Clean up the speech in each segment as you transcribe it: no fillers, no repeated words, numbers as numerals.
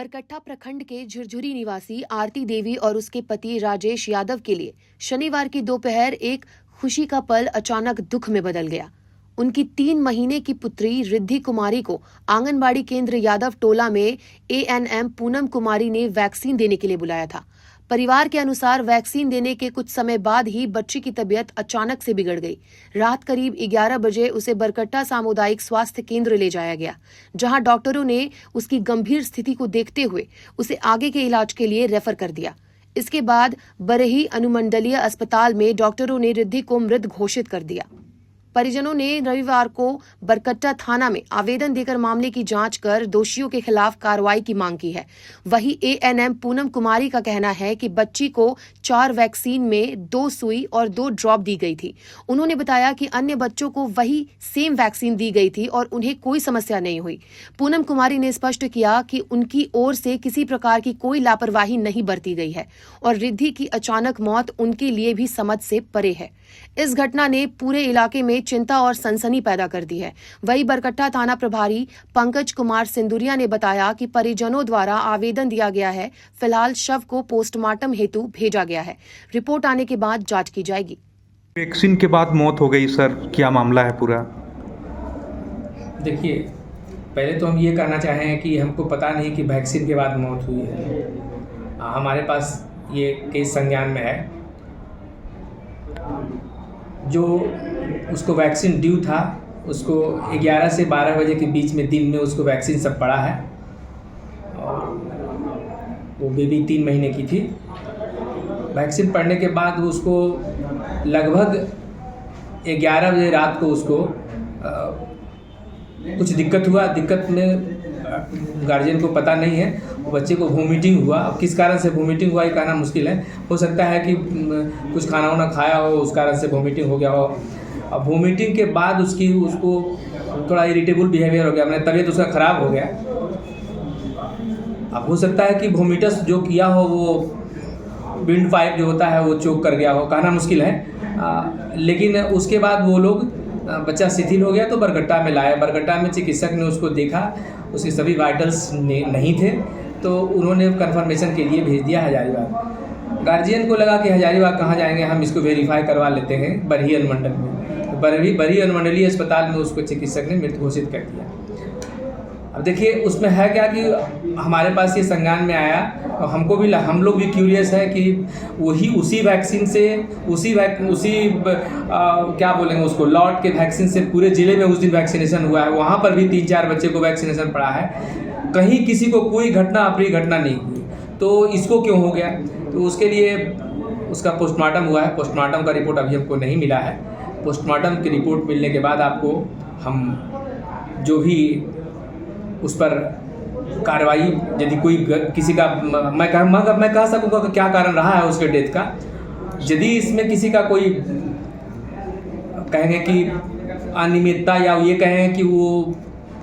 बरकट्टा प्रखंड के झुरझुरी निवासी आरती देवी और उसके पति राजेश यादव के लिए शनिवार की दोपहर एक खुशी का पल अचानक दुख में बदल गया। उनकी 3 महीने की पुत्री रिद्धि कुमारी को आंगनबाड़ी केंद्र यादव टोला में एएनएम पूनम कुमारी ने वैक्सीन देने के लिए बुलाया था। परिवार के अनुसार वैक्सीन देने के कुछ समय बाद ही बच्ची की तबीयत अचानक से बिगड़ गई। रात करीब 11 बजे उसे बरकट्टा सामुदायिक स्वास्थ्य केंद्र ले जाया गया, जहां डॉक्टरों ने उसकी गंभीर स्थिति को देखते हुए उसे आगे के इलाज के लिए रेफर कर दिया। इसके बाद बरही अनुमंडलीय अस्पताल में डॉक्टरों ने रिद्धि को मृत घोषित कर दिया। परिजनों ने रविवार को बरकट्टा थाना में आवेदन देकर मामले की जांच कर दोषियों के खिलाफ कार्रवाई की मांग की है। वहीं एएनएम पूनम कुमारी का कहना है कि बच्ची को 4 वैक्सीन में 2 सुई और 2 ड्रॉप दी गई थी। उन्होंने बताया कि अन्य बच्चों को वही सेम वैक्सीन दी गई थी और उन्हें कोई समस्या नहीं हुई। पूनम कुमारी ने स्पष्ट किया कि उनकी ओर से किसी प्रकार की कोई लापरवाही नहीं बरती गई है और रिद्धि की अचानक मौत उनके लिए भी समझ से परे है। इस घटना ने पूरे इलाके में चिंता और सनसनी पैदा कर दी है। वहीं बरकट्टा थाना प्रभारी पंकज कुमार सिंदुरिया ने बताया कि परिजनों द्वारा आवेदन दिया गया है। फिलहाल शव को पोस्टमार्टम हेतु भेजा गया है। रिपोर्ट आने के बाद जांच की जाएगी। वैक्सीन के बाद मौत हो गई सर, क्या मामला है पूरा? देखिए, पहले तो हम ये कहना चाहें कि हमको पता नहीं कि वैक्सीन के बाद मौत हुई है। हमारे पास ये केस संज्ञान में है। जो उसको वैक्सीन ड्यू था, उसको 11 से 12 बजे के बीच में दिन में उसको वैक्सीन सब पड़ा है और वो बेबी 3 महीने की थी। वैक्सीन पड़ने के बाद उसको लगभग 11 बजे रात को उसको कुछ दिक्कत हुआ। दिक्कत में गार्जियन को पता नहीं है। बच्चे को वोमिटिंग हुआ। अब किस कारण से वोमिटिंग हुआ ये कहना मुश्किल है। हो सकता है कि कुछ खाना वाना खाया हो, उस कारण से वोमिटिंग हो गया हो। अब वोमिटिंग के बाद उसको थोड़ा इरिटेबल बिहेवियर हो गया, मैंने तबीयत उसका ख़राब हो गया। अब हो सकता है कि वोमिटस जो किया हो वो विंड पाइप जो होता है वो चोक कर गया हो, कहना मुश्किल है। लेकिन उसके बाद वो लोग बच्चा शिथिल हो गया तो बरकट्टा में लाया। बरकट्टा में चिकित्सक ने उसको देखा, उसके सभी वाइटल्स नहीं थे, तो उन्होंने कंफर्मेशन के लिए भेज दिया हजारीबाग। गार्जियन को लगा कि हजारीबाग कहाँ जाएंगे, हम इसको वेरीफाई करवा लेते हैं बरही अनुमंडल में। तो बरही अनुमंडलीय अस्पताल में उसको चिकित्सक ने मृत घोषित कर दिया। अब देखिए, उसमें है क्या कि हमारे पास ये संज्ञान में आया और हम लोग भी क्यूरियस है कि उसी वैक्सीन से क्या बोलेंगे उसको, लॉट के वैक्सीन से पूरे ज़िले में उस दिन वैक्सीनेशन हुआ है। वहाँ पर भी 3-4 बच्चे को वैक्सीनेशन पड़ा है। कहीं किसी को कोई अप्रिय घटना नहीं हुई, तो इसको क्यों हो गया? तो उसके लिए उसका पोस्टमार्टम हुआ है। पोस्टमार्टम का रिपोर्ट अभी हमको नहीं मिला है। पोस्टमार्टम की रिपोर्ट मिलने के बाद आपको हम जो भी उस पर कार्रवाई, यदि कोई किसी का मैं कह सकूँगा कि क्या कारण रहा है उसके डेथ का। यदि इसमें किसी का कोई कहेंगे कि अनियमितता या ये कहें कि वो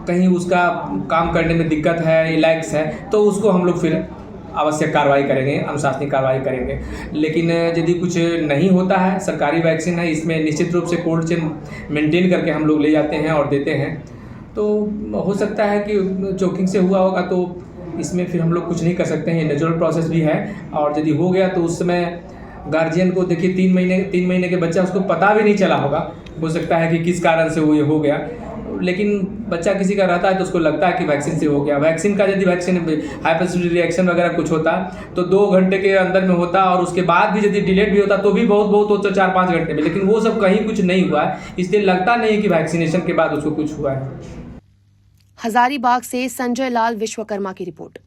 कहीं उसका काम करने में दिक्कत है, इलैक्स है, तो उसको हम लोग फिर आवश्यक कार्रवाई करेंगे, अनुशासनिक कार्रवाई करेंगे। लेकिन यदि कुछ नहीं होता है, सरकारी वैक्सीन है, इसमें निश्चित रूप से कोल्ड चेन मेंटेन करके हम लोग ले जाते हैं और देते हैं। तो हो सकता है कि चोकिंग से हुआ होगा, तो इसमें फिर हम लोग कुछ नहीं कर सकते हैं। नेचुरल प्रोसेस भी है। और यदि हो गया तो उस समय गार्जियन को देखिए 3 महीने के बच्चा, उसको पता भी नहीं चला होगा। हो सकता है कि किस कारण से वो ये हो गया। लेकिन बच्चा किसी का रहता है तो उसको लगता है कि वैक्सीन से हो गया। वैक्सीन का यदि हाइपरसेंसिटिव रिएक्शन वगैरह कुछ होता तो 2 घंटे के अंदर में होता, और उसके बाद भी यदि डिलेड भी होता तो भी बहुत हो तो 4-5 घंटे में। लेकिन वो सब कहीं कुछ नहीं हुआ है, इसलिए लगता नहीं कि वैक्सीनेशन के बाद उसको कुछ हुआ है। हजारीबाग से संजय लाल विश्वकर्मा की रिपोर्ट।